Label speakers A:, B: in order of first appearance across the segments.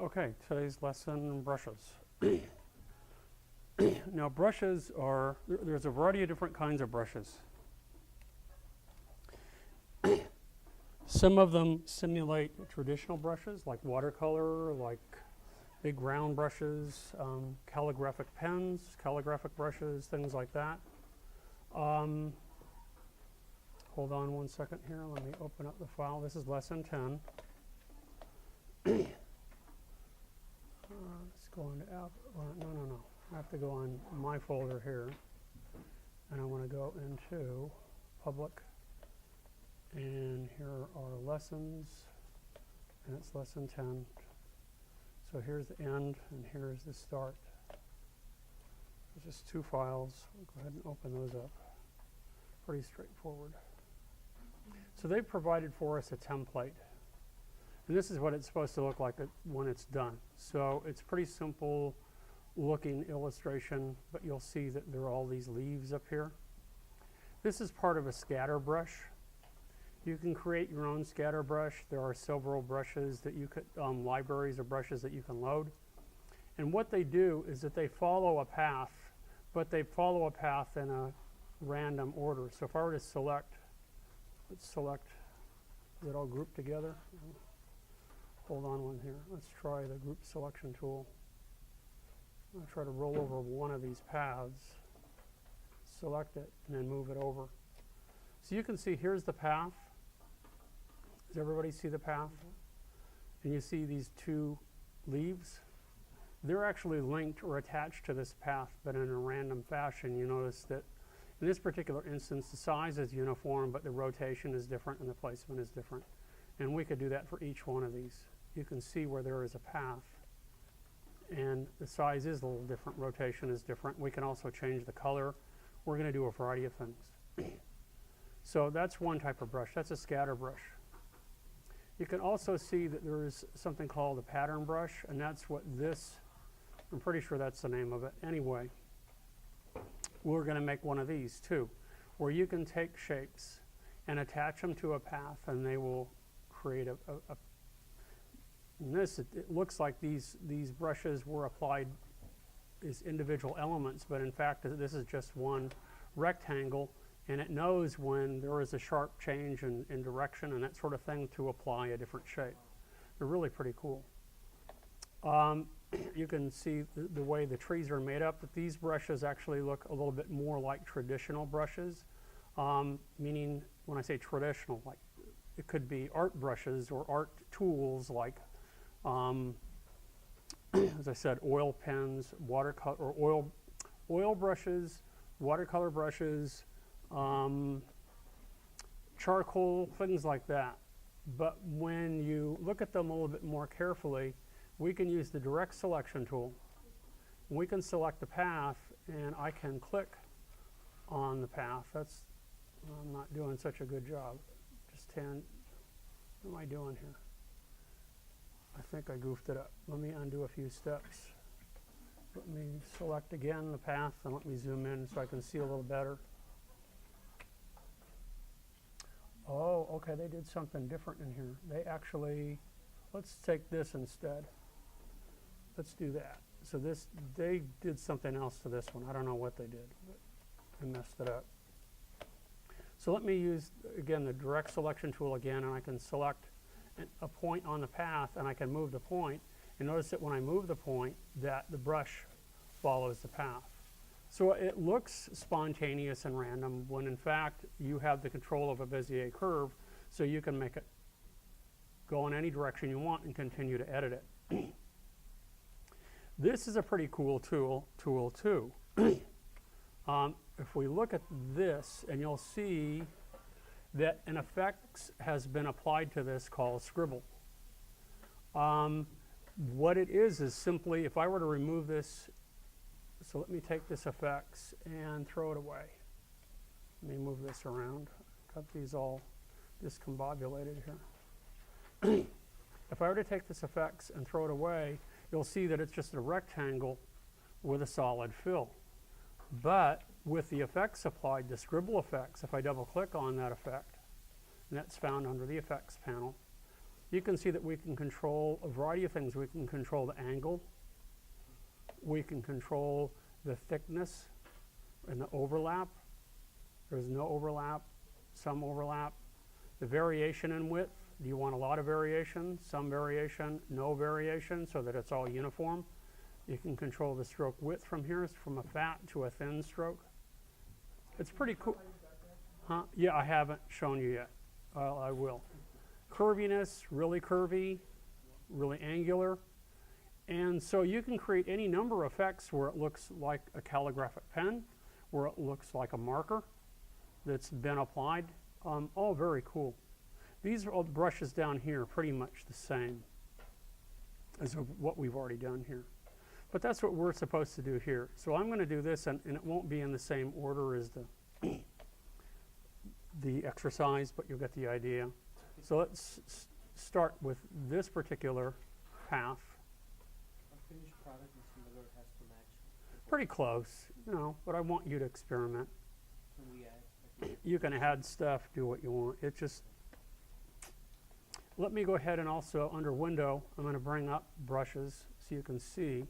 A: Okay, today's lesson, brushes. Now brushes are, there's a variety of different kinds of brushes. Some of them simulate traditional brushes like watercolor, like big round brushes, calligraphic pens, calligraphic brushes, things like that. Hold on one second here, let me open up the file. This is lesson 10. Let's go into app. No. I have to go on my folder here, and I want to go into public, and here are lessons, and it's lesson 10. So here's the end, and here's the start. There's just two files. We'll go ahead and open those up. Pretty straightforward. So they've provided for us a template. And this is what it's supposed to look like when it's done. So it's pretty simple looking illustration, but you'll see that there are all these leaves up here. This is part of a scatter brush. You can create your own scatter brush. There are several brushes that you could, libraries of brushes that you can load. And what they do is that they follow a path, but they follow a path in a random order. So if I were to select, let's select, is it all grouped together? Hold on one here. Let's try the group selection tool. I'll try to roll over one of these paths, select it, and then move it over. So you can see here's the path. Does everybody see the path? And you see these two leaves. They're actually linked or attached to this path, but in a random fashion. You notice that in this particular instance, the size is uniform, but the rotation is different and the placement is different. And we could do that for each one of these. You can see where there is a path, and the size is a little different, rotation is different. We can also change the color. We're going to do a variety of things. So that's one type of brush. That's a scatter brush. You can also see that there is something called a pattern brush, and that's what this, I'm pretty sure that's the name of it. Anyway, we're going to make one of these too, where you can take shapes and attach them to a path, and they will create and this, it looks like these brushes were applied as individual elements, but in fact this is just one rectangle, and it knows when there is a sharp change in direction and that sort of thing to apply a different shape. They're really pretty cool. You can see the way the trees are made up, that these brushes actually look a little bit more like traditional brushes, meaning when I say traditional, like it could be art brushes or art tools like, as I said, oil pens, watercolor, or oil brushes, watercolor brushes, charcoal, things like that. But when you look at them a little bit more carefully, we can use the direct selection tool. We can select the path, and I can click on the path. That's, I'm not doing such a good job. Just 10, what am I doing here? I think I goofed it up. Let me undo a few steps. Let me select again the path, and let me zoom in so I can see a little better. Oh, okay, they did something different in here. They actually, let's take this instead. Let's do that. So this, they did something else to this one. I don't know what they did, but I messed it up. So let me use, again, the direct selection tool again, and I can select a point on the path, and I can move the point. And notice that when I move the point, that the brush follows the path. So it looks spontaneous and random when in fact you have the control of a Bezier curve, so you can make it go in any direction you want and continue to edit it. This is a pretty cool tool too. If we look at this, and you'll see that an effect has been applied to this called Scribble. What it is simply, if I were to remove this, so let me take this effects and throw it away. Let me move this around. Got these all discombobulated here. If I were to take this effects and throw it away, you'll see that it's just a rectangle with a solid fill. But with the effects applied, the Scribble effects, if I double click on that effect, and that's found under the effects panel, you can see that we can control a variety of things. We can control the angle. We can control the thickness and the overlap. There's no overlap, some overlap. The variation in width. Do you want a lot of variation, some variation, no variation, so that it's all uniform? You can control the stroke width from here, from a fat to a thin stroke. It's pretty cool. Huh? Yeah, I haven't shown you yet. I will. Curviness, really curvy, really angular. And so you can create any number of effects where it looks like a calligraphic pen, where it looks like a marker that's been applied. All very cool. These are all the brushes down here, pretty much the same as what we've already done here. But that's what we're supposed to do here. So I'm going to do this, and it won't be in the same order as the exercise, but you'll get the idea. So let's start with this particular path.
B: A finished product is similar, has to match.
A: Pretty close, you know, but I want you to experiment.
B: Can we add?
A: You can add stuff, do what you want. It just, let me go ahead and also under Window, I'm going to bring up brushes so you can see.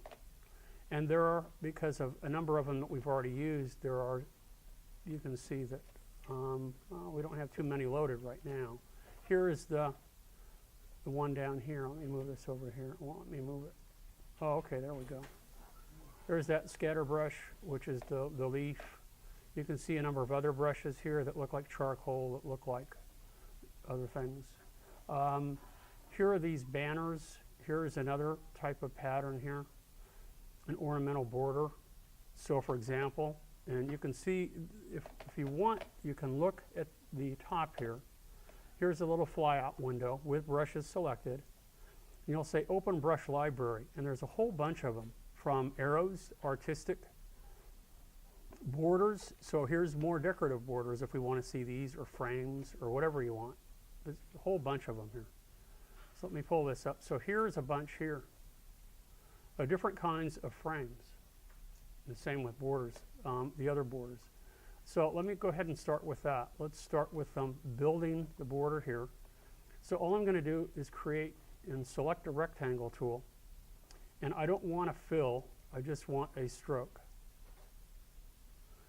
A: And there are, because of a number of them that we've already used, there are, you can see that we don't have too many loaded right now. Here is the one down here. Let me move this over here. Well, let me move it. Oh, okay, there we go. There's that scatter brush, which is the leaf. You can see a number of other brushes here that look like charcoal, that look like other things. Here are these banners. Here's another type of pattern here, an ornamental border. So for example, and you can see, if you want, you can look at the top here. Here's a little flyout window with brushes selected. And you'll say Open Brush Library, and there's a whole bunch of them, from arrows, artistic, borders. So here's more decorative borders if we want to see these, or frames, or whatever you want. There's a whole bunch of them here. So let me pull this up. So here's a bunch here of different kinds of frames. The same with borders, the other borders. So let me go ahead and start with that. Let's start with building the border here. So all I'm going to do is create and select a rectangle tool. And I don't want to fill, I just want a stroke.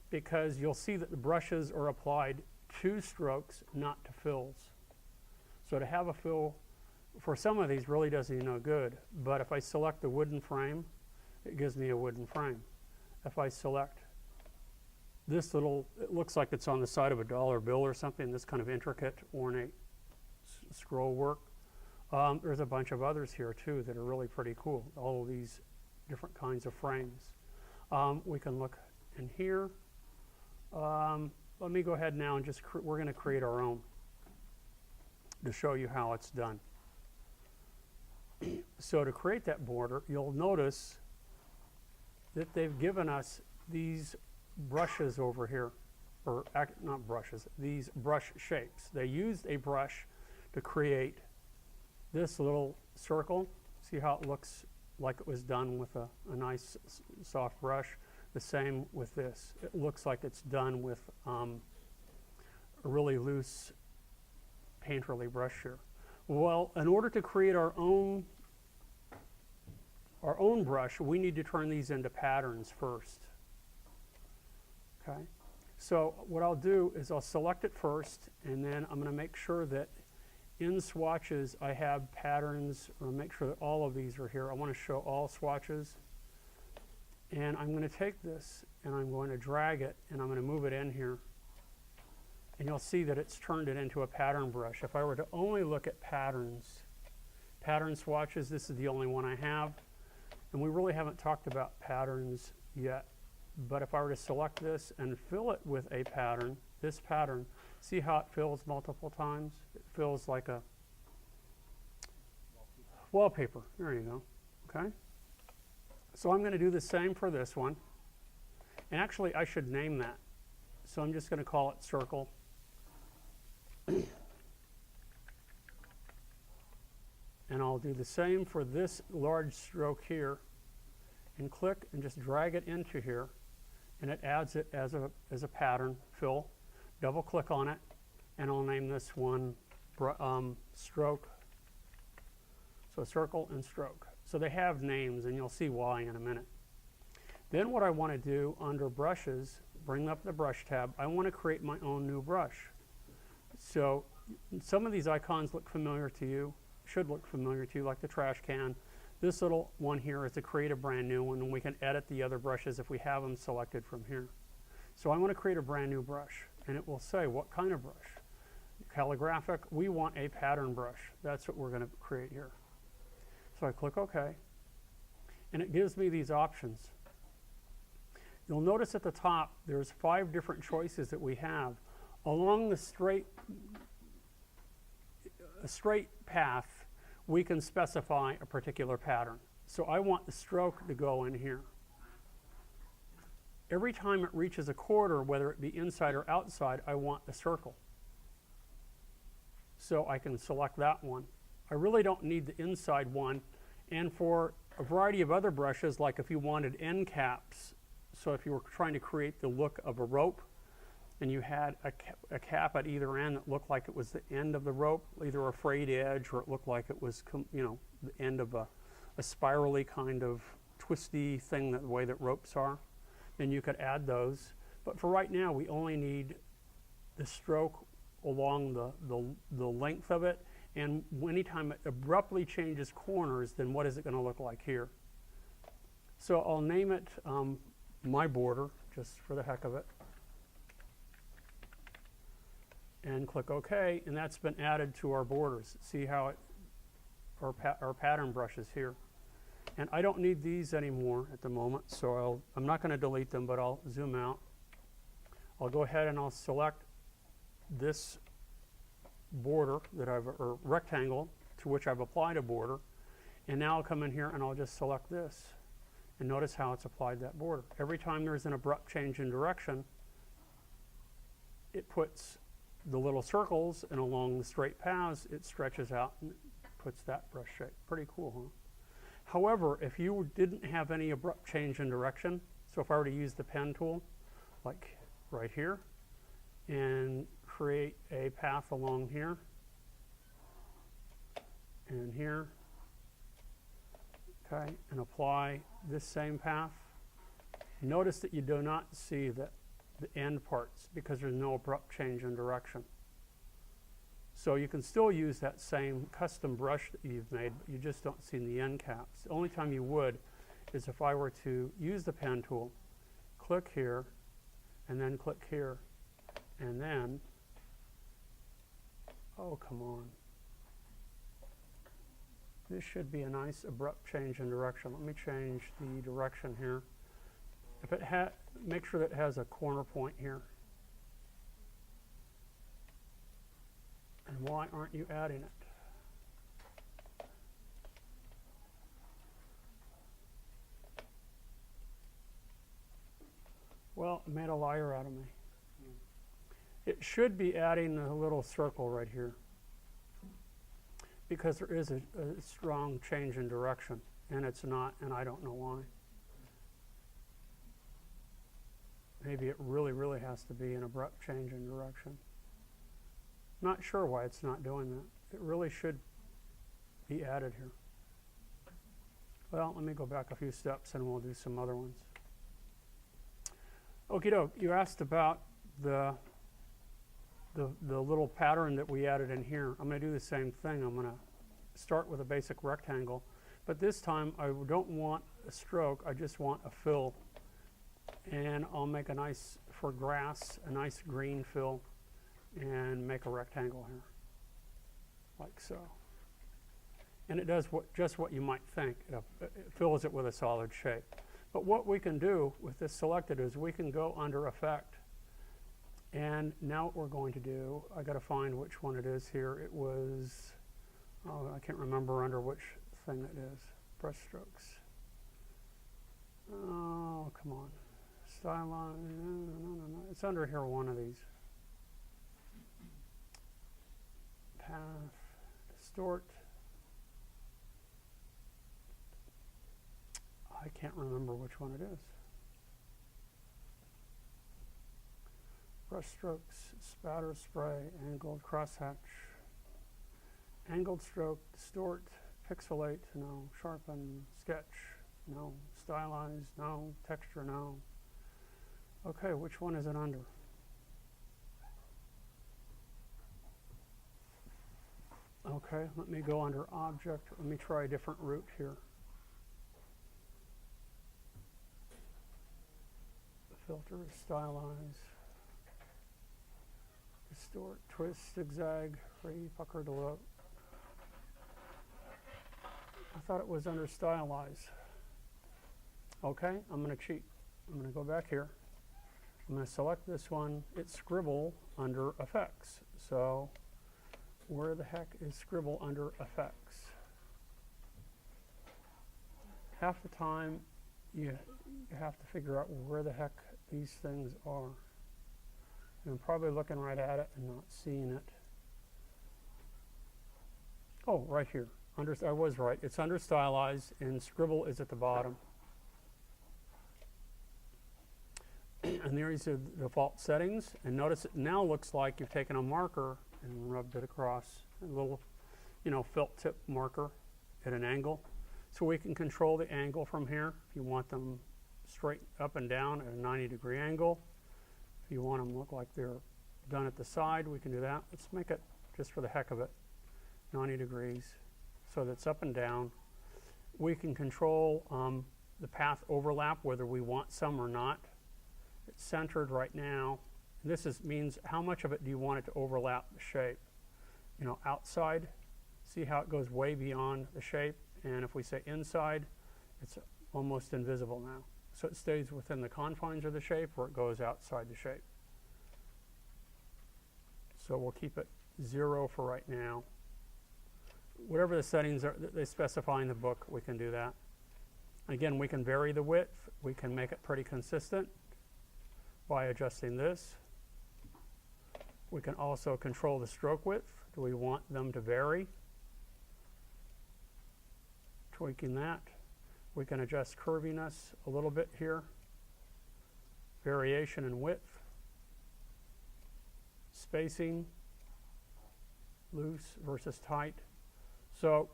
A: Because you'll see that the brushes are applied to strokes, not to fills. So to have a fill for some of these really does you no good. But if I select the wooden frame, it gives me a wooden frame. If I select this little, it looks like it's on the side of a dollar bill or something, this kind of intricate, ornate scroll work. There's a bunch of others here too that are really pretty cool. All of these different kinds of frames. We can look in here. Let me go ahead now and just, we're going to create our own to show you how it's done. So to create that border, you'll notice that they've given us these brushes over here, or not brushes, these brush shapes. They used a brush to create this little circle. See how it looks like it was done with a nice soft brush? The same with this. It looks like it's done with a really loose painterly brush here. Well, in order to create our own brush, we need to turn these into patterns first. Okay, so what I'll do is I'll select it first, and then I'm going to make sure that in swatches I have patterns, or make sure that all of these are here. I want to show all swatches, and I'm going to take this and I'm going to drag it and I'm going to move it in here, and you'll see that it's turned it into a pattern brush. If I were to only look at patterns, pattern swatches, this is the only one I have, and we really haven't talked about patterns yet. But if I were to select this and fill it with a pattern, this pattern, see how it fills multiple times? It fills like a wallpaper. There you go. Okay. So I'm going to do the same for this one. And actually, I should name that. So I'm just going to call it circle. And I'll do the same for this large stroke here. And click and just drag it into here. And it adds it as a pattern fill. Double click on it, and I'll name this one stroke So circle and stroke. So they have names, and you'll see why in a minute. Then what I want to do under brushes, bring up the brush tab, I want to create my own new brush. So some of these icons look familiar to you, should look familiar to you, like the trash can. This little one here is to create a brand new one, and we can edit the other brushes if we have them selected from here. So I want to create a brand new brush, and it will say what kind of brush. Calligraphic, we want a pattern brush. That's what we're going to create here. So I click OK, and it gives me these options. You'll notice at the top there's 5 different choices that we have. Along the straight path, we can specify a particular pattern. So I want the stroke to go in here. Every time it reaches a quarter, whether it be inside or outside, I want the circle. So I can select that one. I really don't need the inside one. And for a variety of other brushes, like if you wanted end caps, so if you were trying to create the look of a rope, and you had a cap at either end that looked like it was the end of the rope, either a frayed edge, or it looked like it was, the end of a spirally kind of twisty thing, the way that ropes are, then you could add those. But for right now, we only need the stroke along the length of it, and anytime it abruptly changes corners, then what is it going to look like here? So I'll name it my border, just for the heck of it, and click OK, and that's been added to our borders. See how it, our pattern brushes here. And I don't need these anymore at the moment, so I'm not going to delete them, but I'll zoom out. I'll go ahead and I'll select this border that or rectangle to which I've applied a border, and now I'll come in here and I'll just select this, and notice how it's applied that border. Every time there's an abrupt change in direction, it puts the little circles, and along the straight paths it stretches out and puts that brush shape. Pretty cool, huh? However, if you didn't have any abrupt change in direction, so if I were to use the pen tool, like right here, and create a path along here and here, okay, and apply this same path, notice that you do not see the end parts because there's no abrupt change in direction. So you can still use that same custom brush that you've made, but you just don't see the end caps. The only time you would is if I were to use the pen tool, click here, and then click here, and then, oh, come on. This should be a nice abrupt change in direction. Let me change the direction here. If it make sure that it has a corner point here. And why aren't you adding it? Well, it made a liar out of me. It should be adding a little circle right here, because there is a strong change in direction, and it's not, and I don't know why. Maybe it really has to be an abrupt change in direction. Not sure why it's not doing that. It really should be added here. Well, let me go back a few steps and we'll do some other ones. Okie doke, you asked about the little pattern that we added in here. I'm going to do the same thing. I'm going to start with a basic rectangle, but this time I don't want a stroke, I just want a fill. And I'll make a nice, for grass, a nice green fill, and make a rectangle here, like so. And it does just what you might think. It fills it with a solid shape. But what we can do with this selected is we can go under Effect. And now what we're going to do, I got to find which one it is here. It was, oh, I can't remember under which thing it is. Brush strokes. Oh, come on. Style line, no. It's under here, one of these. Path, distort. I can't remember which one it is. Brush strokes, spatter spray, angled crosshatch, angled stroke, distort, Pixelate, no. Sharpen, sketch, no. Stylize, no. Texture, no. Okay, which one is it under? Okay, let me go under object. Let me try a different route here. Filter, stylize, distort, twist, zigzag, free, pucker, deload. I thought it was under stylize. Okay, I'm going to cheat. I'm going to go back here. I'm going to select this one. It's scribble under effects. So where the heck is scribble under effects? Half the time you have to figure out where the heck these things are. And I'm probably looking right at it and not seeing it. Oh, right here. I was right. It's under stylize and scribble is at the bottom. And there's the default settings. And notice it now looks like you've taken a marker and rubbed it across a little, felt tip marker at an angle. So we can control the angle from here. If you want them straight up and down at a 90-degree angle. If you want them to look like they're done at the side, we can do that. Let's make it, just for the heck of it, 90 degrees. So that's up and down. We can control the path overlap, whether we want some or not. It's centered right now. This means how much of it do you want it to overlap the shape? Outside, see how it goes way beyond the shape? And if we say inside, it's almost invisible now. So it stays within the confines of the shape or it goes outside the shape. So we'll keep it 0 for right now. Whatever the settings are that they specify in the book, we can do that. Again, we can vary the width. We can make it pretty consistent by adjusting this. We can also control the stroke width. Do we want them to vary? Tweaking that. We can adjust curviness a little bit here. Variation in width. Spacing. Loose versus tight. So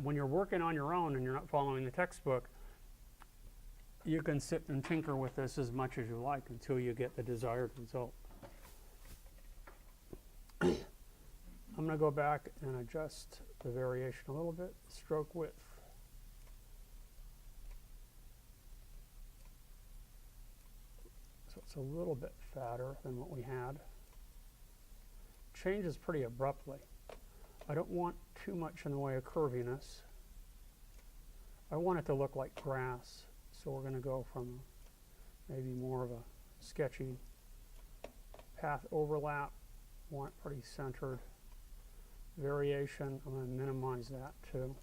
A: when you're working on your own and you're not following the textbook, you can sit and tinker with this as much as you like until you get the desired result. I'm going to go back and adjust the variation a little bit. Stroke width. So it's a little bit fatter than what we had. Changes pretty abruptly. I don't want too much in the way of curviness. I want it to look like grass. So we're going to go from maybe more of a sketchy path overlap. Want it pretty centered. Variation, I'm going to minimize that too.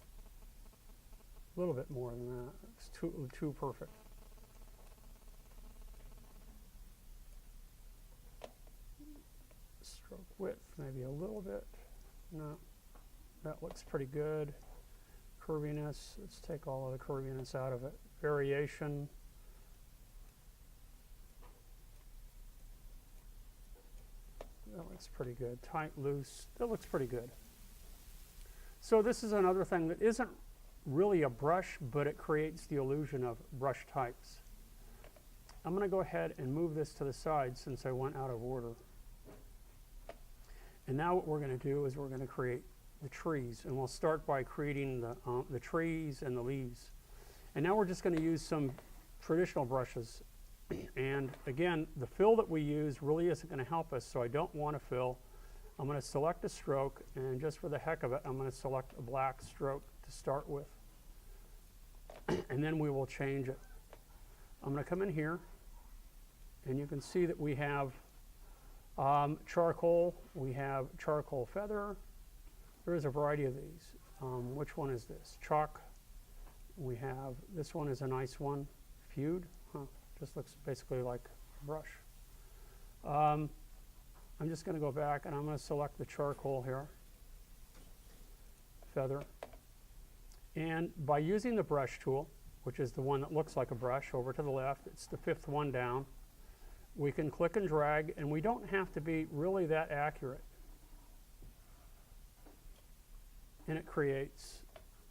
A: A little bit more than that. It's too perfect. Stroke width, maybe a little bit. No, that looks pretty good. Curviness, let's take all of the curviness out of it. Variation. That looks pretty good. Tight, loose, that looks pretty good. So this is another thing that isn't really a brush, but it creates the illusion of brush types. I'm going to go ahead and move this to the side since I went out of order. And now what we're going to do is we're going to create the trees. And we'll start by creating the trees and the leaves. And now we're just going to use some traditional brushes. And again, the fill that we use really isn't going to help us, so I don't want to fill. I'm going to select a stroke, and just for the heck of it, I'm going to select a black stroke to start with. And then we will change it. I'm going to come in here, and you can see that we have charcoal, we have charcoal feather. There is a variety of these. Which one is this? Chalk. We have, this one is a nice one. Feud. Just looks basically like a brush. I'm just going to go back and I'm going to select the charcoal here. Feather. And by using the brush tool, which is the one that looks like a brush over to the left, it's the 5th one down, we can click and drag, and we don't have to be really that accurate. And it creates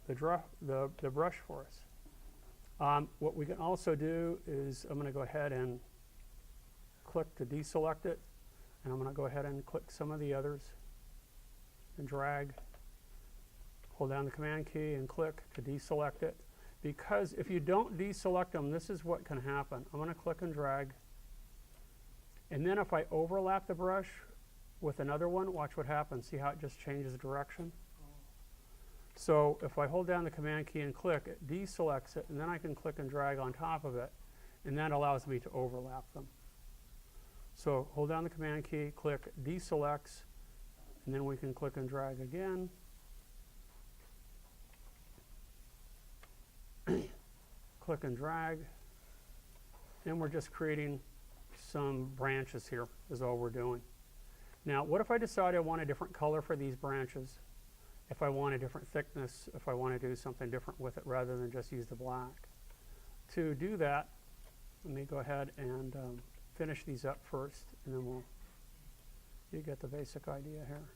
A: the brush for us. What we can also do is I'm going to go ahead and click to deselect it, and I'm going to go ahead and click some of the others and drag, hold down the command key and click to deselect it, because if you don't deselect them, this is what can happen. I'm going to click and drag, and then if I overlap the brush with another one, watch what happens. See how it just changes direction? So if I hold down the command key and click, it deselects it, and then I can click and drag on top of it, and that allows me to overlap them. So hold down the command key, click, deselects, and then we can click and drag again. Click and drag, and we're just creating some branches here is all we're doing. Now, what if I decide I want a different color for these branches? If I want a different thickness, if I want to do something different with it rather than just use the black. To do that, let me go ahead and finish these up first, and then you get the basic idea here.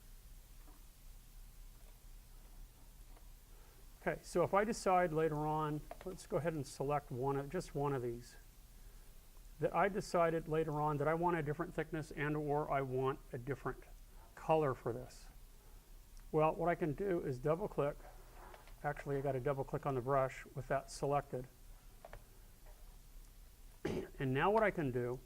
A: Okay, so if I decide later on, let's go ahead and select just one of these, that I decided later on that I want a different thickness and or I want a different color for this. Well, what I can do is double click. Actually, I got to double click on the brush with that selected. And now what I can do,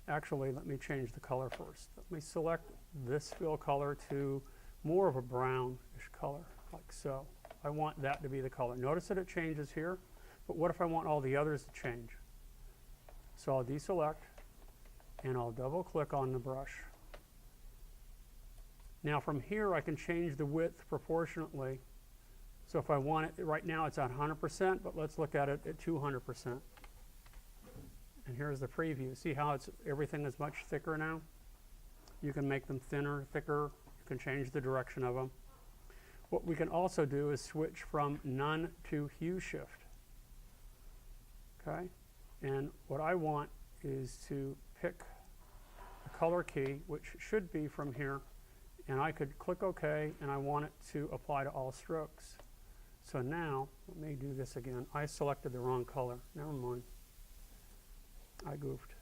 A: actually, let me change the color first. Let me select this fill color to more of a brownish color, like so. I want that to be the color. Notice that it changes here, but what if I want all the others to change? So I'll deselect, and I'll double click on the brush. Now from here I can change the width proportionately. So if I want it, right now it's at 100%, but let's look at it at 200%. And here's the preview. See how everything is much thicker now? You can make them thinner, thicker. You can change the direction of them. What we can also do is switch from none to hue shift. Okay? And what I want is to pick the color key, which should be from here, and I could click OK, and I want it to apply to all strokes. So now, let me do this again. I selected the wrong color. Never mind. I goofed.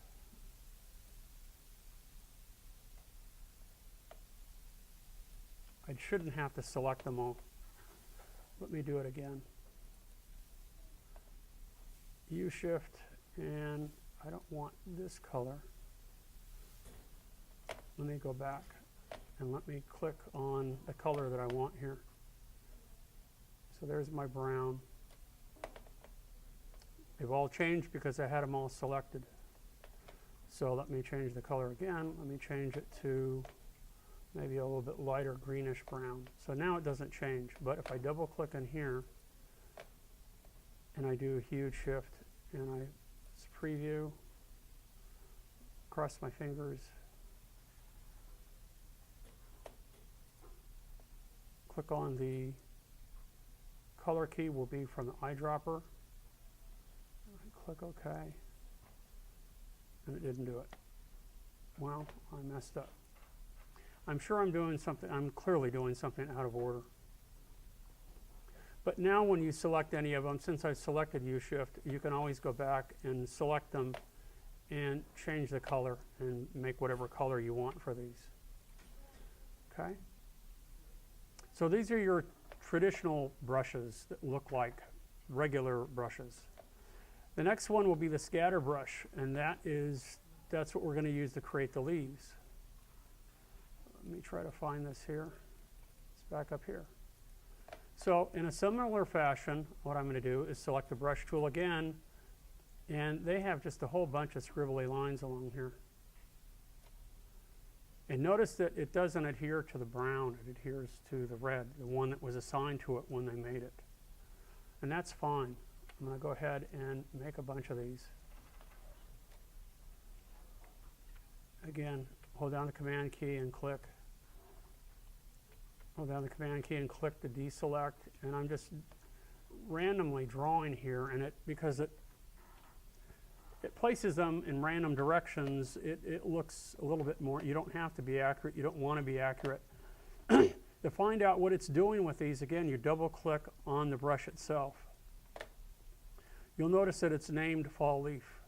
A: I shouldn't have to select them all. Let me do it again. U-shift, and I don't want this color. Let me go back and let me click on the color that I want here. So there's my brown. They've all changed because I had them all selected. So let me change the color again. Let me change it to maybe a little bit lighter greenish brown. So now it doesn't change, but if I double click in here and I do a hue shift and I preview, cross my fingers, click on the color key will be from the eyedropper. Click OK, and it didn't do it. Well, I messed up. I'm sure I'm clearly doing something out of order. But now when you select any of them, since I've selected U-shift, you can always go back and select them and change the color and make whatever color you want for these. Okay? So these are your traditional brushes that look like regular brushes. The next one will be the scatter brush, and that's what we're going to use to create the leaves. Let me try to find this here. It's back up here. So in a similar fashion, what I'm going to do is select the brush tool again, and they have just a whole bunch of scribbly lines along here. And notice that it doesn't adhere to the brown, it adheres to the red, the one that was assigned to it when they made it. And that's fine. I'm going to go ahead and make a bunch of these. Again, hold down the command key and click. Hold down the command key and click to deselect, and I'm just randomly drawing here, and because it places them in random directions, it looks a little bit more. You don't have to be accurate. You don't want to be accurate. To find out what it's doing with these, again, you double click on the brush itself. You'll notice that it's named fall leaf.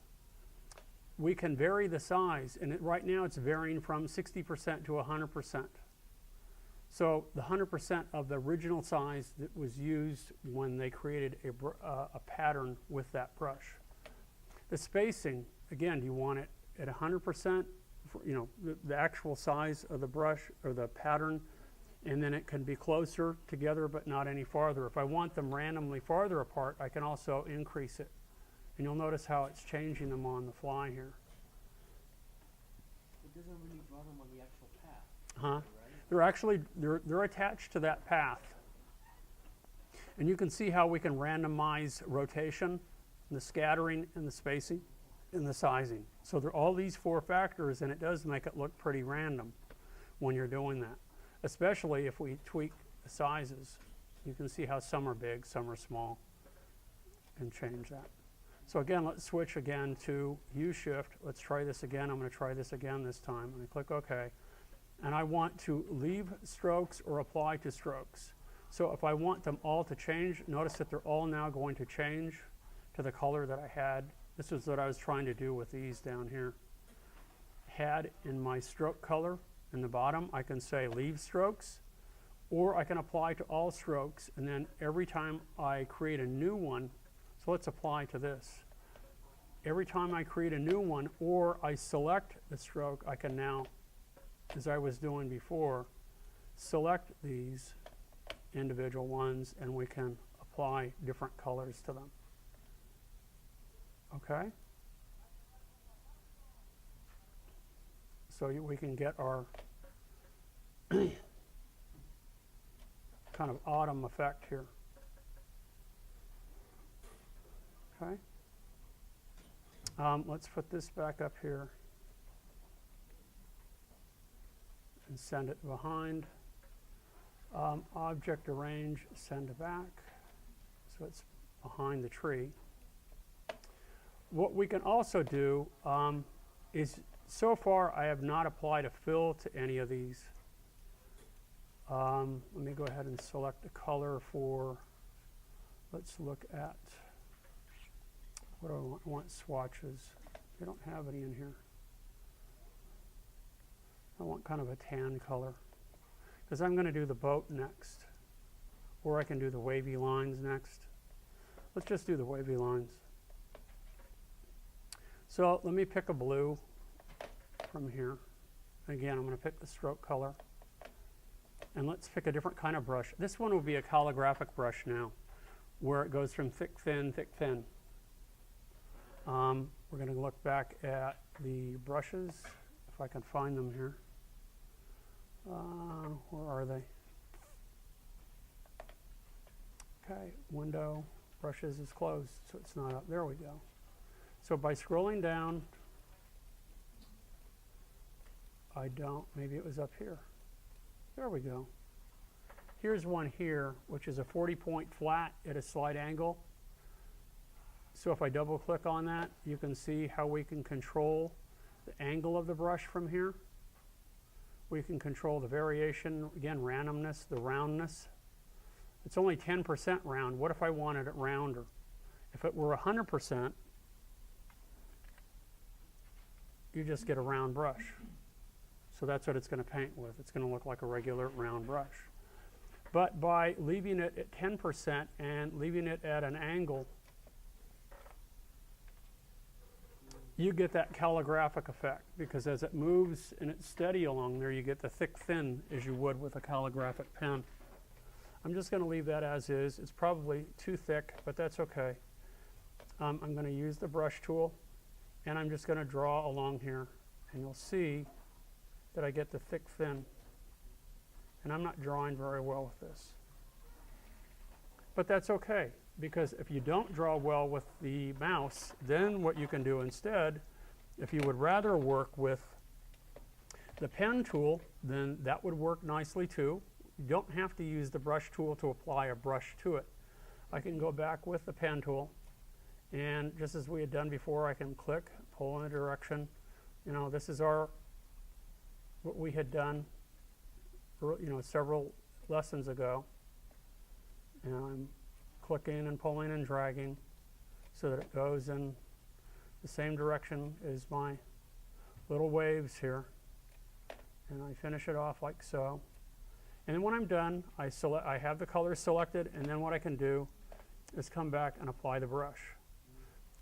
A: We can vary the size, and right now it's varying from 60% to 100%. So the 100% of the original size that was used when they created a pattern with that brush. The spacing, again, do you want it at 100%, you know, the actual size of the brush or the pattern, and then it can be closer together but not any farther. If I want them randomly farther apart, I can also increase it. And you'll notice how it's changing them on the fly here.
B: It doesn't really draw them on the actual path.
A: Huh?
B: Right?
A: They're actually, they're attached to that path. And you can see how we can randomize rotation, the scattering, and the spacing, and the sizing. So there are all these 4 factors, and it does make it look pretty random when you're doing that. Especially if we tweak the sizes. You can see how some are big, some are small, and change that. So again, let's switch again to U-Shift. Let's try this again. I'm going to try this again this time. I'm going to click OK. And I want to leave strokes or apply to strokes. So if I want them all to change, notice that they're all now going to change to the color that I had. This is what I was trying to do with these down here. Had in my stroke color in the bottom, I can say leave strokes, or I can apply to all strokes, and then every time I create a new one, so let's apply to this. Every time I create a new one or I select the stroke, I can now, as I was doing before, select these individual ones and we can apply different colors to them. Okay? So we can get our kind of autumn effect here. Okay? Let's put this back up here and send it behind. Object arrange, send back. So it's behind the tree. What we can also do is, so far I have not applied a fill to any of these. Let me go ahead and select a color for, let's look at, what do I want? I want swatches. They don't have any in here. I want kind of a tan color, because I'm going to do the boat next, or I can do the wavy lines next. Let's just do the wavy lines. So let me pick a blue from here. Again, I'm going to pick the stroke color. And let's pick a different kind of brush. This one will be a calligraphic brush now, where it goes from thick, thin, thick, thin. We're going to look back at the brushes, if I can find them here. Where are they? Okay, window, brushes is closed, so it's not up. There we go. So by scrolling down, maybe it was up here. There we go. Here's one here, which is a 40-point flat at a slight angle. So if I double click on that, you can see how we can control the angle of the brush from here. We can control the variation, again, randomness, the roundness. It's only 10% round. What if I wanted it rounder? If it were 100%, you just get a round brush. So that's what it's going to paint with. It's going to look like a regular round brush. But by leaving it at 10% and leaving it at an angle, you get that calligraphic effect, because as it moves and it's steady along there, you get the thick thin as you would with a calligraphic pen. I'm just going to leave that as is. It's probably too thick, but that's okay. I'm going to use the brush tool, and I'm just going to draw along here, and you'll see that I get the thick thin. And I'm not drawing very well with this. But that's okay, because if you don't draw well with the mouse, then what you can do instead, if you would rather work with the pen tool, then that would work nicely too. You don't have to use the brush tool to apply a brush to it. I can go back with the pen tool, and just as we had done before, I can click, pull in a direction. You know, this is what we had done, you know, several lessons ago. And I'm clicking and pulling and dragging so that it goes in the same direction as my little waves here. And I finish it off like so. And then when I'm done, I have the colors selected, and then what I can do is come back and apply the brush.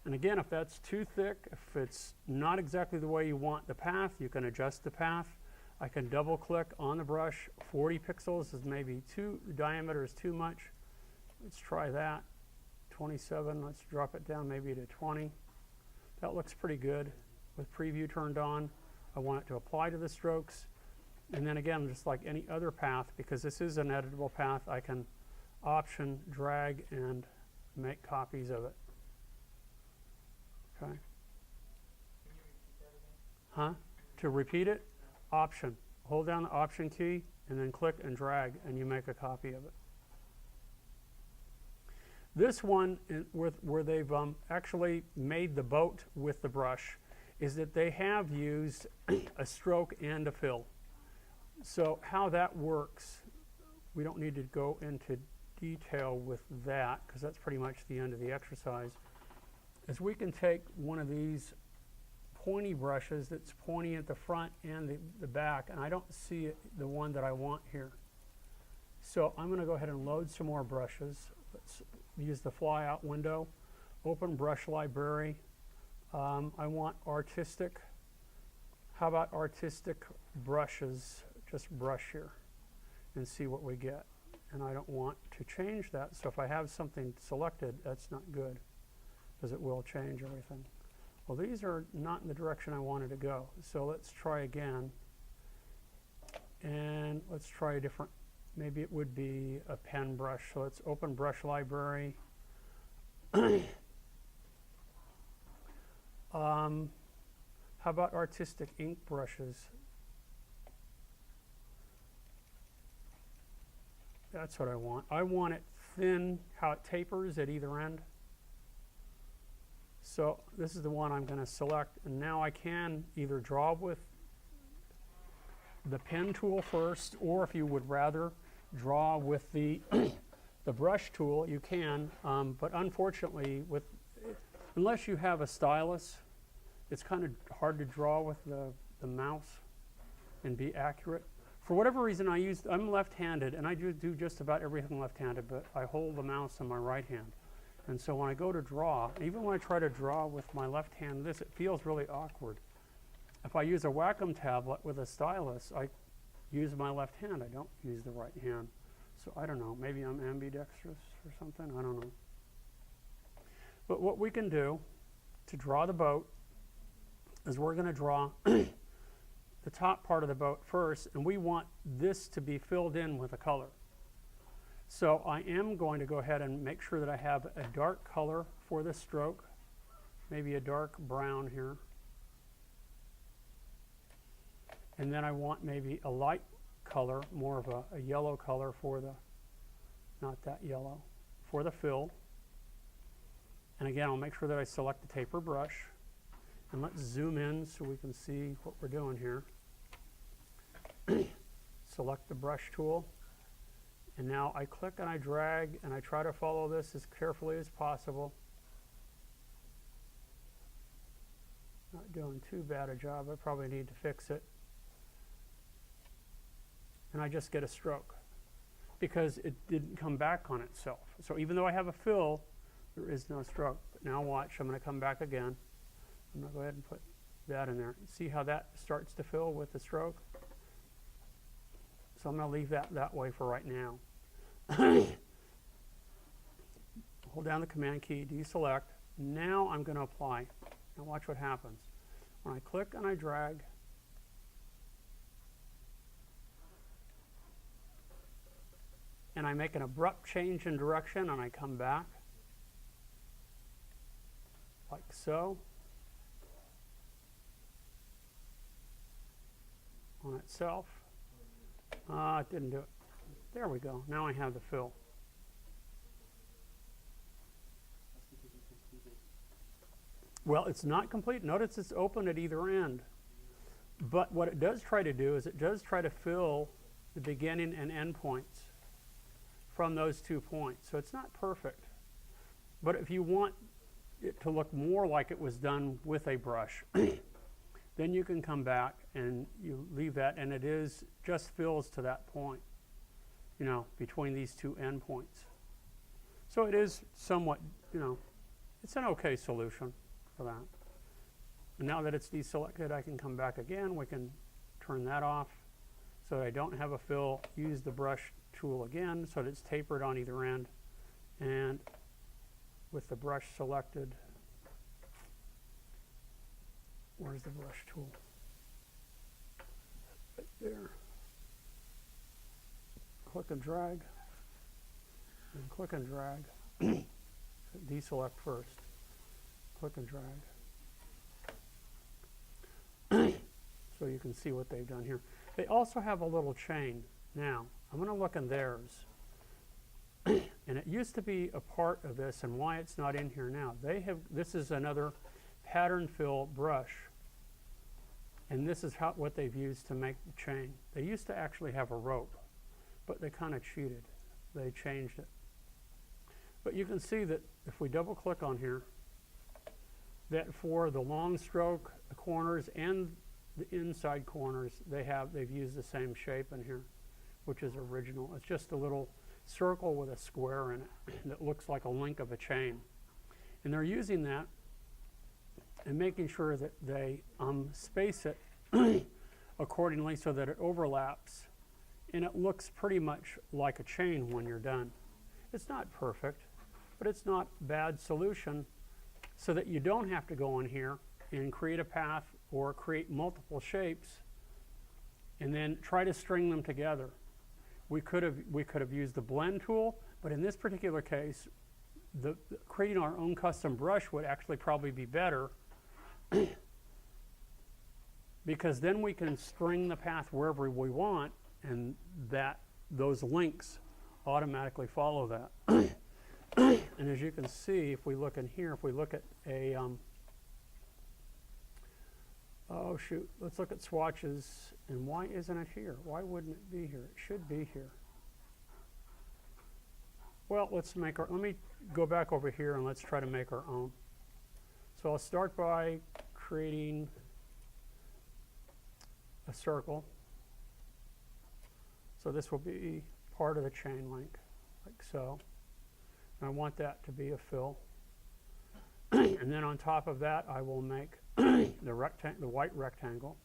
A: And again, if that's too thick, if it's not exactly the way you want the path, you can adjust the path. I can double click on the brush. 40 pixels is maybe the diameter is too much. Let's try that. 27, let's drop it down maybe to 20. That looks pretty good with preview turned on. I want it to apply to the strokes. And then again, just like any other path, because this is an editable path, I can option, drag, and make copies of it. Okay.
C: Can you repeat that again?
A: Huh? To repeat it, option. Hold down the option key and then click and drag, and you make a copy of it. This one, where they've actually made the boat with the brush, is that they have used a stroke and a fill. So how that works, we don't need to go into detail with that, because that's pretty much the end of the exercise, is we can take one of these pointy brushes that's pointy at the front and the back, and I don't see the one that I want here. So I'm going to go ahead and load some more brushes. Let's use the fly out window, open brush library. I want artistic. How about artistic brushes? Just brush here and see what we get. And I don't want to change that, so if I have something selected, that's not good, because it will change everything. Well, these are not in the direction I wanted to go, so let's try again. And let's try a different, maybe it would be a pen brush. So let's open brush library. How about artistic ink brushes? That's what I want. I want it thin, how it tapers at either end. So this is the one I'm going to select, and now I can either draw with the pen tool first, or if you would rather draw with the the brush tool, you can. But unfortunately, unless you have a stylus, it's kind of hard to draw with the mouse and be accurate. For whatever reason, I'm left-handed, and I do just about everything left-handed, but I hold the mouse in my right hand. And so when I go to draw, even when I try to draw with my left hand, it feels really awkward. If I use a Wacom tablet with a stylus, I use my left hand. I don't use the right hand. So I don't know, maybe I'm ambidextrous or something, I don't know. But what we can do to draw the boat is we're going to draw the top part of the boat first, and we want this to be filled in with a color. So I am going to go ahead and make sure that I have a dark color for the stroke, maybe a dark brown here. And then I want maybe a light color, more of a yellow color for the, not that yellow, for the fill. And again, I'll make sure that I select the taper brush. And let's zoom in so we can see what we're doing here. Select the brush tool. And now I click and I drag and I try to follow this as carefully as possible. Not doing too bad a job. I probably need to fix it. And I just get a stroke because it didn't come back on itself. So even though I have a fill, there is no stroke. But now watch, I'm going to come back again. I'm going to go ahead and put that in there. See how that starts to fill with the stroke? So I'm going to leave that way for right now. Hold down the command key, deselect. Now I'm going to apply. Now watch what happens. When I click and I drag, and I make an abrupt change in direction and I come back, like so, on itself. It didn't do it. There we go. Now I have the fill. Well, it's not complete. Notice it's open at either end. But what it does try to do is it does try to fill the beginning and end points. from those 2 points. So it's not perfect. But if you want it to look more like it was done with a brush, then you can come back and you leave that, and it is just fills to that point, you know, between these 2 endpoints. So it is somewhat, you know, it's an okay solution for that. And now that it's deselected, I can come back again. We can turn that off so that I don't have a fill. Use the brush tool again so that it's tapered on either end. And with the brush selected, where's the brush tool? Right there. Click and drag, and click and drag. Deselect first. Click and drag. So you can see what they've done here. They also have a little chain. Now, I'm going to look in theirs. And it used to be a part of this, and why it's not in here now. They have, this is another pattern fill brush. And this is what they've used to make the chain. They used to actually have a rope, but they kind of cheated. They changed it. But you can see that if we double click on here, that for the long stroke, the corners, and the inside corners, they've used the same shape in here, which is original. It's just a little circle with a square in it that looks like a link of a chain. And they're using that and making sure that they space it accordingly so that it overlaps, and it looks pretty much like a chain when you're done. It's not perfect, but it's not a bad solution, so that you don't have to go in here and create a path or create multiple shapes and then try to string them together. We could have used the blend tool, but in this particular case, creating our own custom brush would actually probably be better because then we can string the path wherever we want, and those links automatically follow that. And as you can see, if we look in here, if we look at a oh shoot, let's look at swatches. And why isn't it here? Why wouldn't it be here? It should be here. Well, let me go back over here and let's try to make our own. So I'll start by creating a circle. So this will be part of the chain link, like so. And I want that to be a fill. And then on top of that, I will make the white rectangle.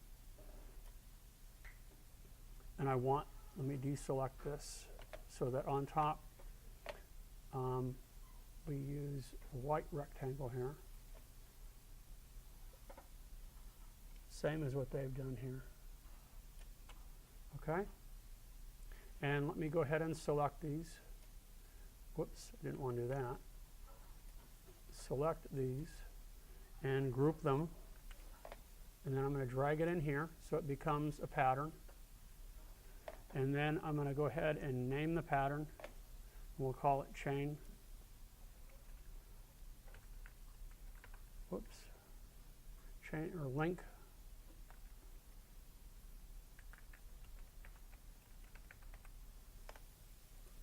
A: And let me deselect this so that on top we use a white rectangle here. Same as what they've done here. Okay? And let me go ahead and select these. Whoops, I didn't want to do that. Select these and group them. And then I'm going to drag it in here so it becomes a pattern. And then I'm going to go ahead and name the pattern. We'll call it chain. Whoops. Chain or link.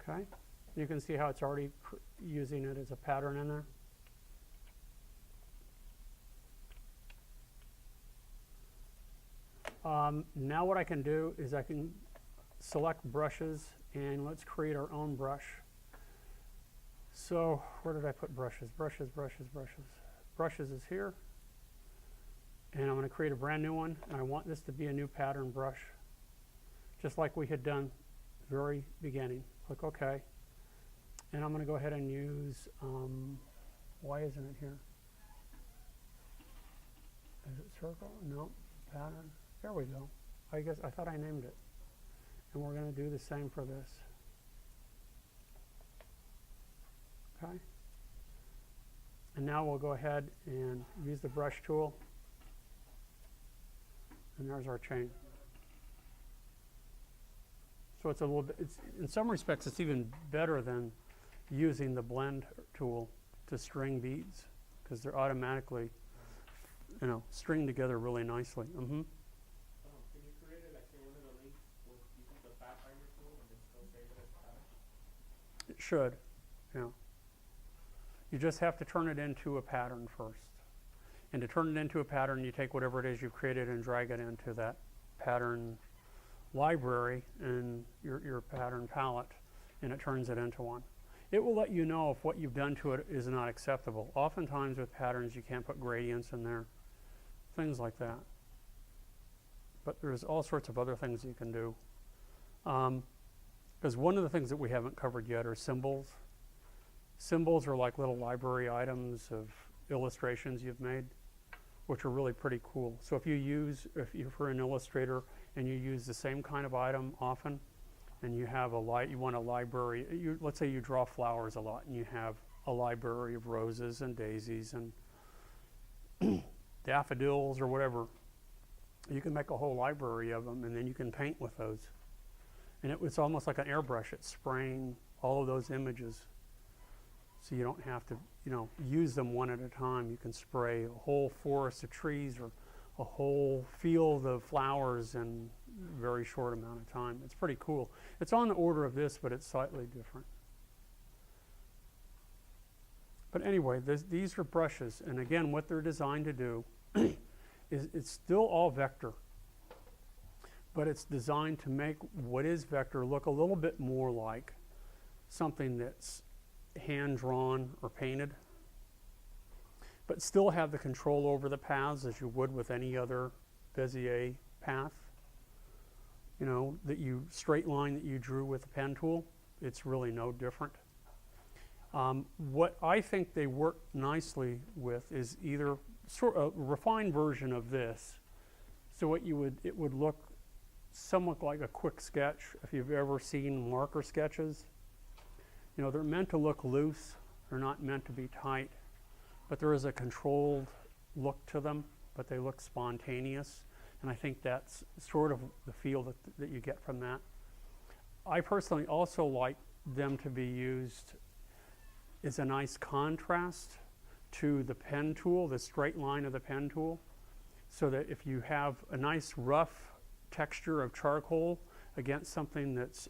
A: Okay. You can see how it's already using it as a pattern in there. Now what I can do is I can select brushes, and let's create our own brush. So where did I put brushes? Brushes, brushes, brushes. Brushes is here. And I'm going to create a brand new one, and I want this to be a new pattern brush, just like we had done very beginning. Click OK. And I'm going to go ahead and use, why isn't it here? Is it circle? No, pattern. There we go. I thought I named it. And we're going to do the same for this. Okay. And now we'll go ahead and use the brush tool. And there's our chain. So it's a little bit, in some respects, it's even better than using the blend tool to string beads, because they're automatically, string together really nicely.
B: Can you create it like in one of the links with using the pathfinder tool and then still save it as a pattern?
A: should, yeah. You just have to turn it into a pattern first. And to turn it into a pattern, you take whatever it is you've created and drag it into that pattern library in your pattern palette, and it turns it into one. It will let you know if what you've done to it is not acceptable. Oftentimes with patterns, you can't put gradients in there, things like that. But there's all sorts of other things you can do. Because one of the things that we haven't covered yet are symbols. Symbols are like little library items of illustrations you've made, which are really pretty cool. So if you're for an illustrator and you use the same kind of item often, and you have you want a library, let's say you draw flowers a lot and you have a library of roses and daisies and daffodils or whatever, you can make a whole library of them, and then you can paint with those. And it's almost like an airbrush. It's spraying all of those images. So you don't have to, use them one at a time. You can spray a whole forest of trees or a whole field of flowers in a very short amount of time. It's pretty cool. It's on the order of this, but it's slightly different. But anyway, these are brushes. And again, what they're designed to do is it's still all vector. But it's designed to make what is vector look a little bit more like something that's hand-drawn or painted, but still have the control over the paths as you would with any other Bezier path. That straight line that you drew with a pen tool, it's really no different. What I think they work nicely with is either sort of a refined version of this. So it would look somewhat like a quick sketch. If you've ever seen marker sketches, they're meant to look loose. They're not meant to be tight, but there is a controlled look to them, but they look spontaneous. And I think that's sort of the feel that you get from that. I personally also like them to be used as a nice contrast to the pen tool, the straight line of the pen tool, so that if you have a nice rough texture of charcoal against something that's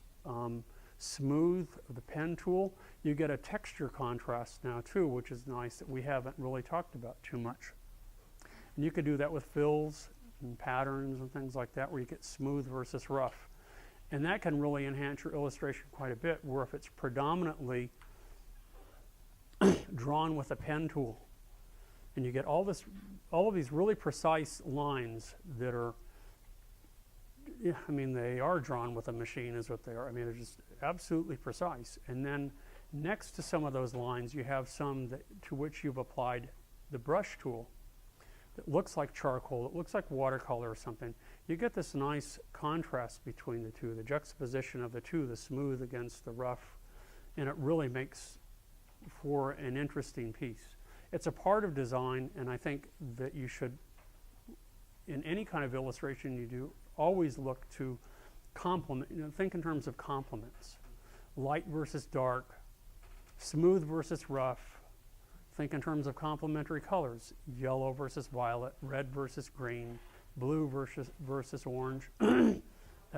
A: smooth, the pen tool, you get a texture contrast now too, which is nice, that we haven't really talked about too much. And you could do that with fills and patterns and things like that, where you get smooth versus rough. And that can really enhance your illustration quite a bit, where if it's predominantly drawn with a pen tool, and you get all of these really precise lines that are, they are drawn with a machine is what they are. They're just absolutely precise. And then next to some of those lines, you have some to which you've applied the brush tool that looks like charcoal, it looks like watercolor or something. You get this nice contrast between the two, the juxtaposition of the two, the smooth against the rough, and it really makes for an interesting piece. It's a part of design, and I think that you should, in any kind of illustration you do, always look to complement, think in terms of complements. Light versus dark, smooth versus rough. Think in terms of complementary colors. Yellow versus violet, red versus green, blue versus orange, that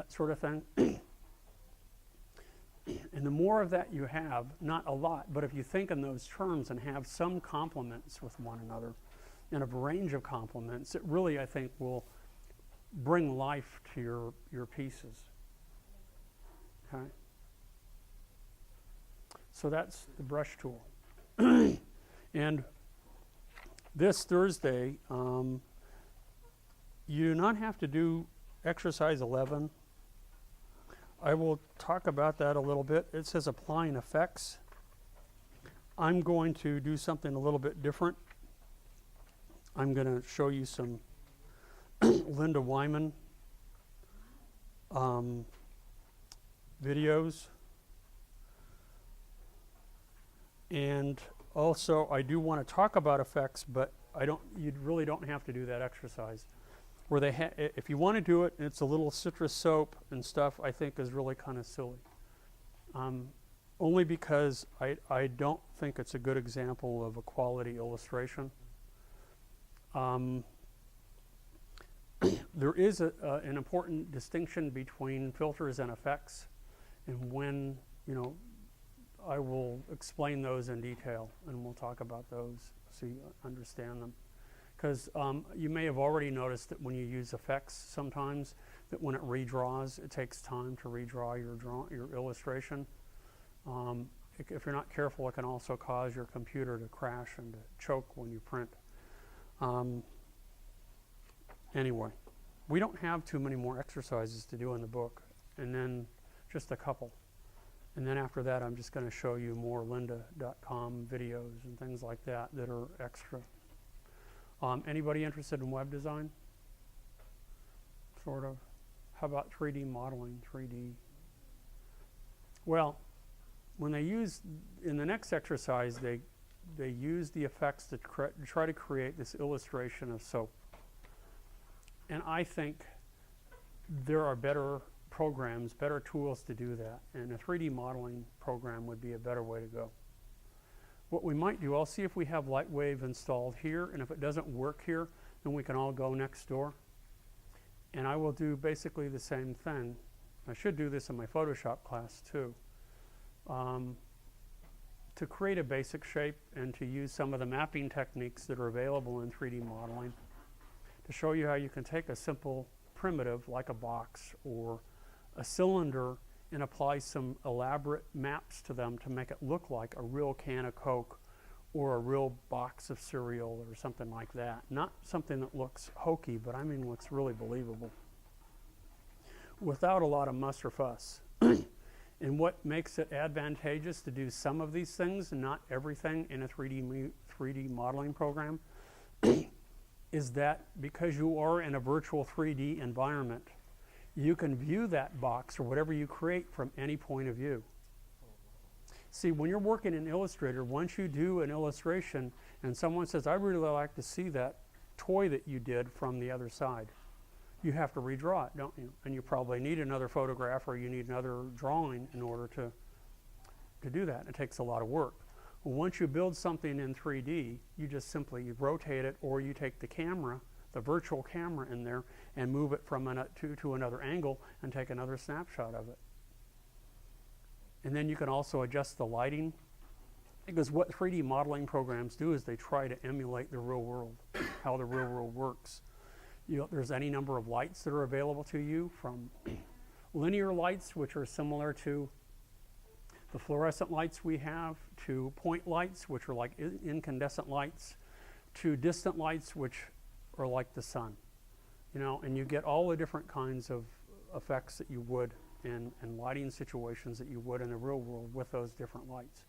A: sort of thing. And the more of that you have, not a lot, but if you think in those terms and have some complements with one another, and a range of complements, it really, I think, will bring life to your pieces. Okay? So that's the brush tool. And this Thursday, you do not have to do exercise 11. I will talk about that a little bit. It says applying effects. I'm going to do something a little bit different. I'm going to show you some Linda Wyman videos. And also, I do want to talk about effects, but you really don't have to do that exercise. Where if you want to do it, and it's a little citrus soap and stuff, I think is really kind of silly. Only because I don't think it's a good example of a quality illustration. There is an important distinction between filters and effects, and when, I will explain those in detail, and we'll talk about those so you understand them. Because you may have already noticed that when you use effects sometimes, that when it redraws, it takes time to redraw your illustration. If you're not careful, it can also cause your computer to crash and to choke when you print. Anyway, we don't have too many more exercises to do in the book, and then just a couple. And then after that, I'm just going to show you more lynda.com videos and things like that that are extra. Anybody interested in web design? Sort of. How about 3D modeling, 3D? Well, when they use, in the next exercise, they use the effects to try to create this illustration of soap. And I think there are better programs, better tools to do that, and a 3D modeling program would be a better way to go. What we might do, I'll see if we have Lightwave installed here, and if it doesn't work here, then we can all go next door. And I will do basically the same thing. I should do this in my Photoshop class too. To create a basic shape and to use some of the mapping techniques that are available in 3D modeling to show you how you can take a simple primitive like a box or a cylinder and apply some elaborate maps to them to make it look like a real can of Coke or a real box of cereal or something like that. Not something that looks hokey, but I mean looks really believable without a lot of muss or fuss. And what makes it advantageous to do some of these things and not everything in a 3D modeling program is that because you are in a virtual 3D environment, you can view that box or whatever you create from any point of view. See, when you're working in Illustrator, once you do an illustration and someone says, I really like to see that toy that you did from the other side, you have to redraw it, don't you? And you probably need another photograph or you need another drawing in order to do that. It takes a lot of work. Well, once you build something in 3D, you just simply rotate it, or you take the camera, the virtual camera in there, and move it from to another angle and take another snapshot of it. And then you can also adjust the lighting, because what 3D modeling programs do is they try to emulate the real world, how the real world works. There's any number of lights that are available to you, from linear lights, which are similar to the fluorescent lights we have, to point lights, which are like incandescent lights, to distant lights, which are like the sun. And you get all the different kinds of effects that you would and lighting situations that you would in the real world with those different lights.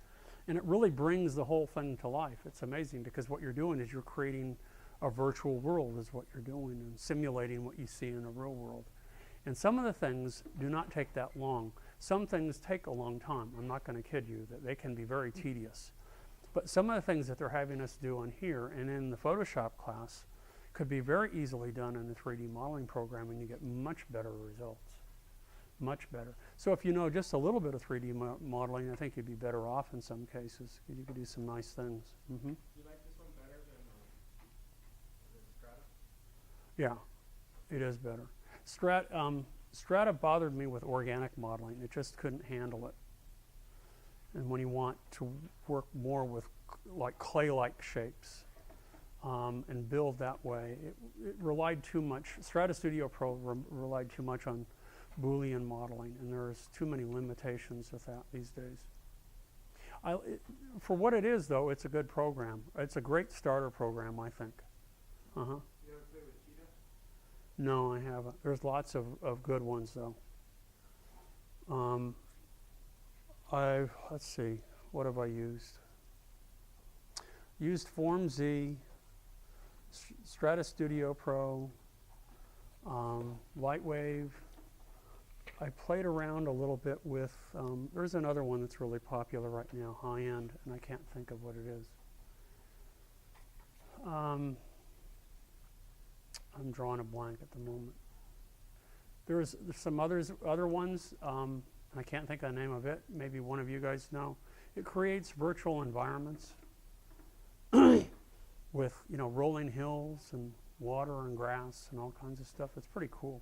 A: And it really brings the whole thing to life. It's amazing, because what you're doing is you're creating a virtual world is what you're doing, and simulating what you see in the real world. And some of the things do not take that long. Some things take a long time. I'm not going to kid you that they can be very tedious. But some of the things that they're having us do on here and in the Photoshop class could be very easily done in the 3D modeling program, and you get much better results. Much better. So if you know just a little bit of 3D modeling, I think you'd be better off in some cases. You could do some nice things. Mm-hmm.
C: You like this one better than Strata?
A: Yeah, it is better. Strata bothered me with organic modeling. It just couldn't handle it. And when you want to work more with like clay-like shapes and build that way, it relied too much. Strata Studio Pro relied too much on Boolean modeling, and there's too many limitations with that these days. For what it is, though, it's a good program. It's a great starter program, I think. Uh-huh.
C: You ever play with Cheetah?
A: No, I haven't. There's lots of good ones, though. Let's see, what have I used? Used Form Z, Strata Studio Pro, Lightwave. I played around a little bit with, there's another one that's really popular right now, high-end, and I can't think of what it is. I'm drawing a blank at the moment. There's some other ones, I can't think of the name of it. Maybe one of you guys know. It creates virtual environments with, rolling hills and water and grass and all kinds of stuff. It's pretty cool.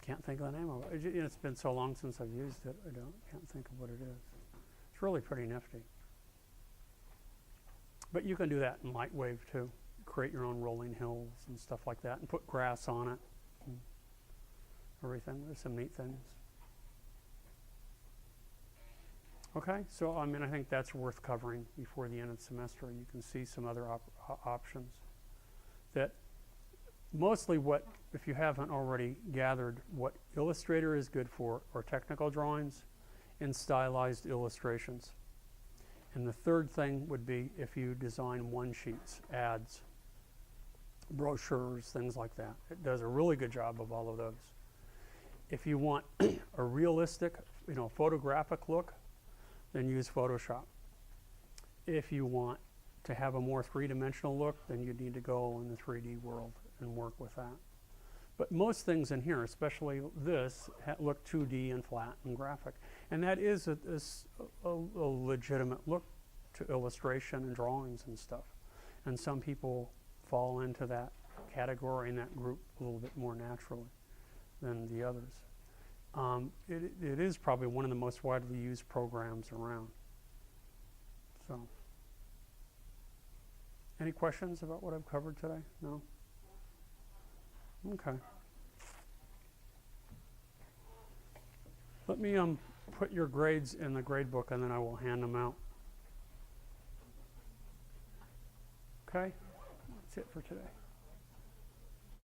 A: can't think of the name of it. It's been so long since I've used it, can't think of what it is. It's really pretty nifty. But you can do that in Lightwave too. Create your own rolling hills and stuff like that and put grass on it and everything. There's some neat things. Okay, so I mean, I think that's worth covering before the end of the semester. You can see some other options that mostly what, if you haven't already gathered, what Illustrator is good for are technical drawings and stylized illustrations. And the third thing would be if you design one-sheets, ads, brochures, things like that. It does a really good job of all of those. If you want a realistic, photographic look, then use Photoshop. If you want to have a more three-dimensional look, then you need to go in the 3D world and work with that. But most things in here, especially this, look 2D and flat and graphic. And that is a legitimate look to illustration and drawings and stuff. And some people fall into that category and that group a little bit more naturally than the others. It is probably one of the most widely used programs around. So, any questions about what I've covered today? No? Okay. Let me put your grades in the grade book and then I will hand them out. Okay? That's it for today.